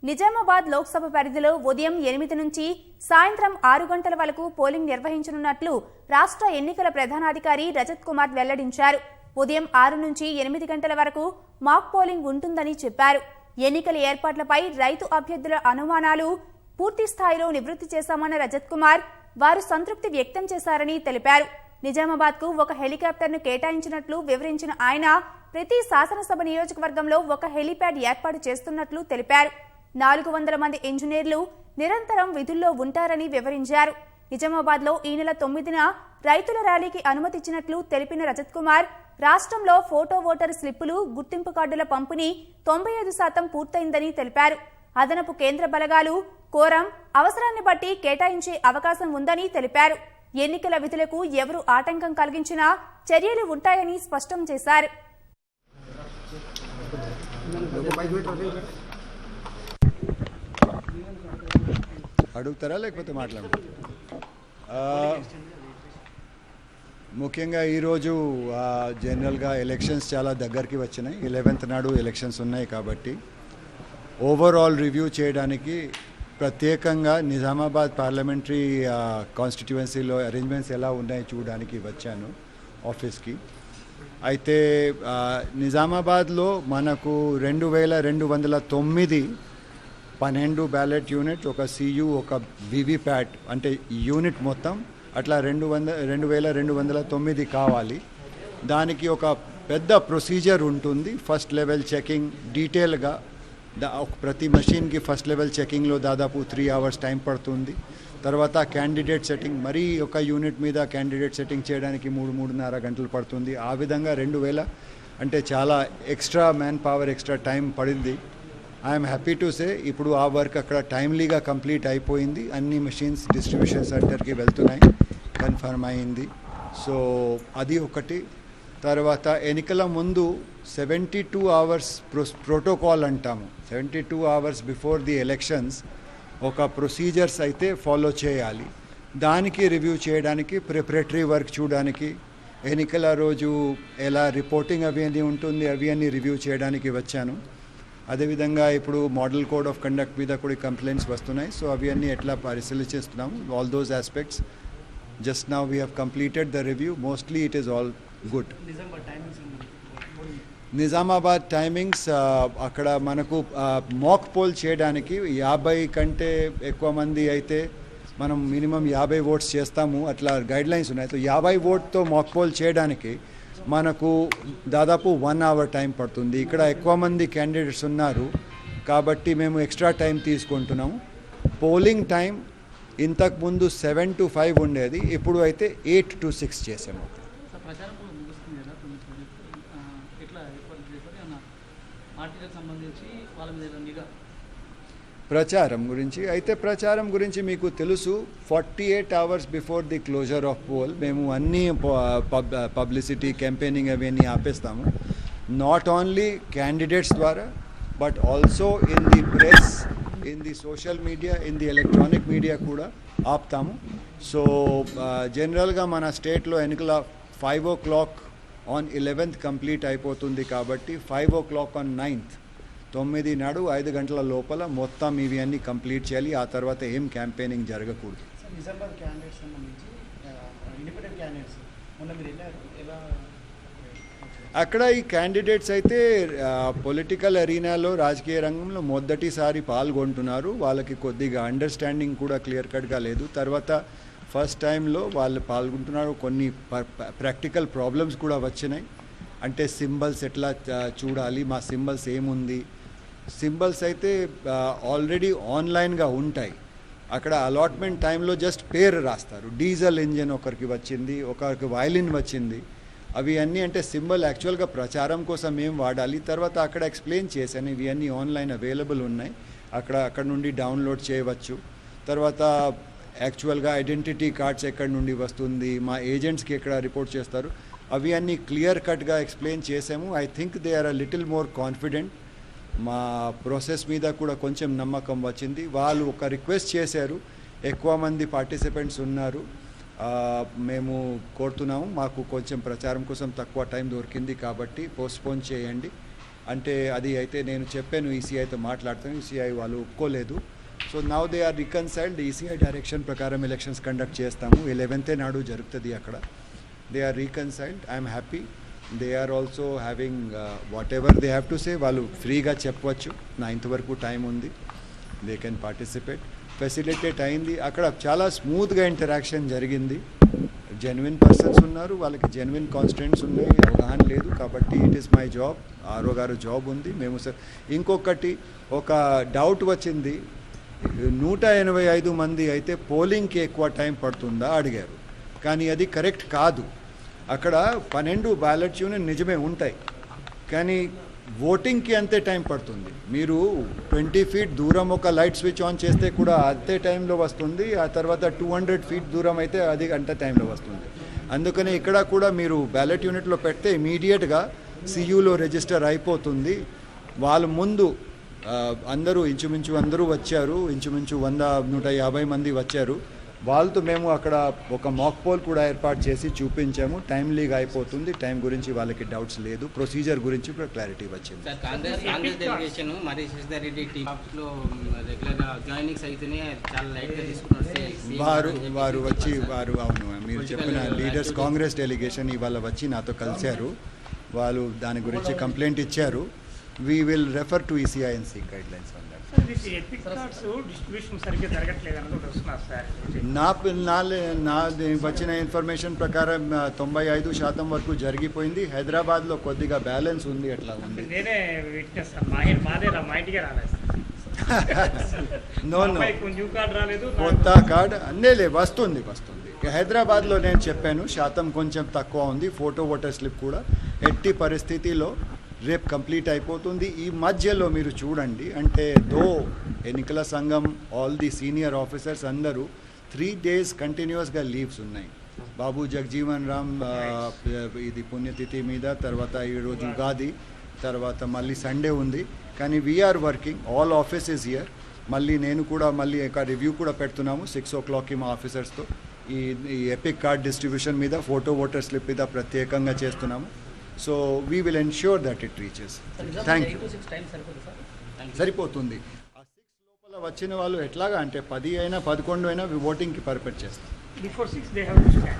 నిజామాబాద్ లోక్సభ పరిధిలో ఉదయం 8 నుంచి సాయంత్రం 6 గంటల వరకు పోలింగ్ నిర్వహించనున్నట్లు రాష్ట్ర ఎన్నికల ప్రధానాధికారి రజత్ కుమార్ వెల్లడించారు. ఉదయం 6 నుంచి 8 గంటల వరకు మాక్ పోలింగ్ ఉంటుందని చెప్పారు. ఎన్నికల ఏర్పాట్లపై రైతు అభ్యర్థుల అనుమానాలు పూర్తి స్థాయిలో నివృత్తి చేశామన్న రజత్ కుమార్ వారు సంతృప్తి వ్యక్తం చేశారని తెలిపారు. నిజామాబాద్కు ఒక హెలికాప్టర్ను కేటాయించినట్లు వివరించిన ఆయన ప్రతి శాసనసభ నియోజకవర్గంలో ఒక హెలిప్యాడ్ ఏర్పాటు చేస్తున్నట్లు తెలిపారు. 400 మంది ఇంజనీర్లు నిరంతరం విధుల్లో ఉంటారని వివరించారు. నిజామాబాద్లో ఈ నెల 9న రైతుల ర్యాలీకి అనుమతిచ్చినట్లు తెలిపిన రజత్ కుమార్ రాష్ట్రంలో ఫోటో ఓటర్ స్లిప్పులు గుర్తింపు కార్డుల పంపిణీ 95% పూర్తయిందని తెలిపారు. అదనపు కేంద్ర బలగాలు కోరం అవసరాన్ని బట్టి కేటాయించే అవకాశం ఉందని తెలిపారు. ఎన్నికల విధులకు ఎవరు ఆటంకం కలిగించినా చర్యలు ఉంటాయని స్పష్టం చేశారు. అడుగుతారా లేకపోతే మాట్లాడతారా? ముఖ్యంగా ఈరోజు జనరల్గా ఎలక్షన్స్ చాలా దగ్గరికి వచ్చినాయి. 11th నాడు ఎలక్షన్స్ ఉన్నాయి కాబట్టి ఓవరాల్ రివ్యూ చేయడానికి ప్రత్యేకంగా నిజామాబాద్ పార్లమెంటరీ కాన్స్టిట్యుయెన్సీలో అరేంజ్మెంట్స్ ఎలా ఉన్నాయో చూడడానికి వచ్చాను ఆఫీస్కి. అయితే నిజామాబాద్లో మనకు 2209 12 బ్యాలెట్ యూనిట్, ఒక సియు, ఒక వివిప్యాట్ అంటే యూనిట్ మొత్తం అట్లా 2209 కావాలి. దానికి ఒక పెద్ద ప్రొసీజర్ ఉంటుంది. ఫస్ట్ లెవెల్ చెకింగ్ డీటెయిల్గా ప్రతి మెషిన్కి ఫస్ట్ లెవెల్ చెకింగ్లో దాదాపు 3 hours టైం పడుతుంది. తర్వాత క్యాండిడేట్ సెట్టింగ్, మరీ ఒక యూనిట్ మీద క్యాండిడేట్ సెట్టింగ్ చేయడానికి 3-3.5 గంటలు పడుతుంది. ఆ విధంగా 2000 అంటే చాలా extra man power, extra time పడింది. ఐఎమ్ హ్యాపీ టు సే ఇప్పుడు ఆ వర్క్ అక్కడ టైమ్లీగా కంప్లీట్ అయిపోయింది. అన్ని మెషిన్స్ డిస్ట్రిబ్యూషన్ సెంటర్కి వెళ్తున్నాయి, కన్ఫర్మ్ అయింది. సో అది ఒకటి. తర్వాత ఎన్నికల ముందు 72 hours ప్రోటోకాల్ అంటాము. 72 hours బిఫోర్ ది ఎలక్షన్స్ ఒక ప్రొసీజర్స్ అయితే ఫాలో చేయాలి. దానికి రివ్యూ చేయడానికి, ప్రిపరేటరీ వర్క్ చూడడానికి, ఎన్నికల రోజు ఎలా రిపోర్టింగ్ అవి అన్నీ ఉంటుంది అవి అన్నీ రివ్యూ చేయడానికి వచ్చాను. అదేవిధంగా ఇప్పుడు మోడల్ కోడ్ ఆఫ్ కండక్ట్ మీద కూడా కంప్లైంట్స్ వస్తున్నాయి. సో అవి అన్నీ ఎట్లా పరిశీలిస్తున్నాము. All those aspects just now we have completed the review. Mostly it is all good. Nizamabad timings అక్కడ మనకు మాక్ పోల్ చేయడానికి 50 కంటే ఎక్కువ మంది అయితే మనం మినిమం 50 votes చేస్తాము, అట్లా గైడ్లైన్స్ ఉన్నాయి. సో 50 voteతో మాక్ పోల్ చేయడానికి మనకు దాదాపు 1 hour టైం పడుతుంది. ఇక్కడ ఎక్కువ మంది క్యాండిడేట్స్ ఉన్నారు కాబట్టి మేము ఎక్స్ట్రా టైం తీసుకుంటున్నాము. పోలింగ్ టైం ఇంతకుముందు 7 to 5 ఉండేది, ఇప్పుడు అయితే 8 to 6 చేసాము. ప్రచారం గురించి మీకు తెలుసు. 48 hours before the closure of poll మేము అన్ని పబ్లిసిటీ క్యాంపెయినింగ్ అవన్నీ ఆపేస్తాము. నాట్ ఓన్లీ క్యాండిడేట్స్ ద్వారా but also in the press, in the social media, in the electronic media కూడా ఆపుతాము. సో జనరల్గా మన స్టేట్లో ఎన్నికల 5 o'clock ఆన్ 11th కంప్లీట్ అయిపోతుంది కాబట్టి 5 o'clock ఆన్ 9th 9 నాడు 5 గంటల లోపల మొత్తం ఇవి అన్నీ కంప్లీట్ చేయాలి. ఆ తర్వాత ఏం క్యాంపెయినింగ్ జరగకూడదు. అక్కడ ఈ క్యాండిడేట్స్ అయితే పొలిటికల్ అరీనాలో, రాజకీయ రంగంలో మొదటిసారి పాల్గొంటున్నారు. వాళ్ళకి కొద్దిగా అండర్స్టాండింగ్ కూడా క్లియర్ కట్గా లేదు. తర్వాత ఫస్ట్ టైంలో వాళ్ళు పాల్గొంటున్నారు. కొన్ని ప్రాక్టికల్ ప్రాబ్లమ్స్ కూడా వచ్చినాయి. అంటే సింబల్స్ ఎట్లా చూడాలి, మా సింబల్స్ ఏముంది. సింబల్స్ అయితే ఆల్రెడీ ఆన్లైన్గా ఉంటాయి. అక్కడ అలాట్మెంట్ టైంలో జస్ట్ పేరు రాస్తారు. డీజిల్ ఇంజిన్ ఒకరికి వచ్చింది, ఒకరికి వైలిన్ వచ్చింది. అవి అన్నీ అంటే సింబల్ యాక్చువల్గా ప్రచారం కోసం ఏం వాడాలి. తర్వాత అక్కడ ఎక్స్ప్లెయిన్ చేశాను. ఇవి అన్నీ ఆన్లైన్ అవైలబుల్ ఉన్నాయి, అక్కడ నుండి డౌన్లోడ్ చేయవచ్చు. తర్వాత యాక్చువల్గా ఐడెంటిటీ కార్డ్స్ ఎక్కడి నుండి వస్తుంది, మా ఏజెంట్స్కి ఎక్కడ రిపోర్ట్ చేస్తారు, అవి అన్నీ క్లియర్ కట్గా ఎక్స్ప్లెయిన్ చేసాము. I think they are a little more confident. మా ప్రాసెస్ మీద కూడా కొంచెం నమ్మకం వచ్చింది. వాళ్ళు ఒక రిక్వెస్ట్ చేశారు, ఎక్కువ మంది పార్టిసిపెంట్స్ ఉన్నారు, మేము కోరుతున్నాము మాకు కొంచెం ప్రచారం కోసం తక్కువ టైం దొరికింది కాబట్టి పోస్ట్పోన్ చేయండి. అంటే అది అయితే నేను చెప్పాను ఈసీఐతో మాట్లాడతాను, ఈసీఐ వాళ్ళు ఒప్పుకోలేదు. So now they are reconciled. ECI direction ప్రకారం ఎలక్షన్స్ కండక్ట్ చేస్తాము. 11th నాడు జరుగుతుంది అక్కడ. They are reconciled. I'm happy. They are also having whatever they have to say. వాళ్ళు ఫ్రీగా చెప్పవచ్చు. 9th వరకు టైం ఉంది. They can participate. ఫెసిలిటేట్ అయింది. అక్కడ చాలా స్మూత్గా ఇంటరాక్షన్ జరిగింది. జెన్యున్ పర్సన్స్ ఉన్నారు, వాళ్ళకి జెన్యున్ కాన్స్టెంట్స్ ఉన్నాయి, అవగాహన లేదు. కాబట్టి it is my job. RO గారు జాబ్ ఉంది. మేము సార్ ఇంకొకటి ఒక డౌట్ వచ్చింది, 185 మంది అయితే పోలింగ్కి ఎక్కువ టైం పడుతుందా అడిగారు. కానీ అది కరెక్ట్ కాదు. అక్కడ 12 బ్యాలెట్ యూనిట్ నిజమే ఉంటాయి, కానీ ఓటింగ్కి అంతే టైం పడుతుంది. మీరు 20 feet దూరం ఒక లైట్ స్విచ్ ఆన్ చేస్తే కూడా అంతే టైంలో వస్తుంది. ఆ తర్వాత 200 feet దూరం అయితే అది గంట టైంలో వస్తుంది. అందుకని ఇక్కడ కూడా మీరు బ్యాలెట్ యూనిట్లో పెడితే ఇమీడియట్గా సియూలో రిజిస్టర్ అయిపోతుంది. వాళ్ళ ముందు అందరూ ఇంచుమించు అందరూ వచ్చారు. ఇంచుమించు 100-150 మంది వచ్చారు. వాళ్ళతో మేము అక్కడ ఒక మాక్ పోల్ కూడా ఏర్పాటు చేసి చూపించాము. టైమ్లీగా అయిపోతుంది. టైం గురించి వాళ్ళకి డౌట్స్ లేదు. ప్రొసీజర్ గురించి కూడా క్లారిటీ వచ్చింది. కాంగ్రెస్ డెలిగేషన్ మరి శశిధర్ రెడ్డి టీమ్స్లో రెగ్యులర్గా జాయినింగ్స్ అయితేనే చాలా లైట్గా తీసుకున్నారు. వారు అవును మీరు చెప్పిన లీడర్స్ కాంగ్రెస్ డెలిగేషన్ ఇవాళ వచ్చి నాతో కలిశారు. వాళ్ళు దాని గురించి కంప్లైంట్ ఇచ్చారు. వీ విల్ రెఫర్ టు ఈసీఐఎన్సీ గైడ్ లైన్స్ ఆన్ దట్. నా వచ్చిన ఇన్ఫర్మేషన్ ప్రకారం 95% వరకు జరిగిపోయింది. హైదరాబాద్లో కొద్దిగా బ్యాలెన్స్ ఉంది. అట్లా ఉంది. కొత్త కార్డ్ అన్నేలే వస్తుంది. హైదరాబాద్లో నేను చెప్పాను శాతం కొంచెం తక్కువ ఉంది. ఫోటో ఓటర్ స్లిప్ కూడా ఎట్టి పరిస్థితిలో రేపు కంప్లీట్ అయిపోతుంది. ఈ మధ్యలో మీరు చూడండి, అంటే ఎన్నికల సంఘం ఆల్ ది సీనియర్ ఆఫీసర్స్ అందరూ 3 days కంటిన్యూస్గా లీవ్స్ ఉన్నాయి. బాబు జగజీవన్ రామ్ ఇది పుణ్యతిథి మీద, తర్వాత ఈరోజు ఉగాది, తర్వాత మళ్ళీ సండే ఉంది. కానీ we are working, all office is here. నేను కూడా ఒక రివ్యూ కూడా పెడుతున్నాము 6 o'clockకి మా ఆఫీసర్స్తో. ఈ ఎపిక్ కార్డ్ డిస్ట్రిబ్యూషన్ మీద, ఫోటో ఓటర్ స్లిప్ మీద ప్రత్యేకంగా చేస్తున్నాము. So we will ensure that it reaches. Thank you. సరిపోతుంది. ఆ 6 లోపల వచ్చిన వాళ్ళు ఎట్లాగా అంటే 10 అయినా 11 అయినా ఓటింగ్కి పర్ఫెక్ట్ చేస్తాం. Before 6 they have to stand.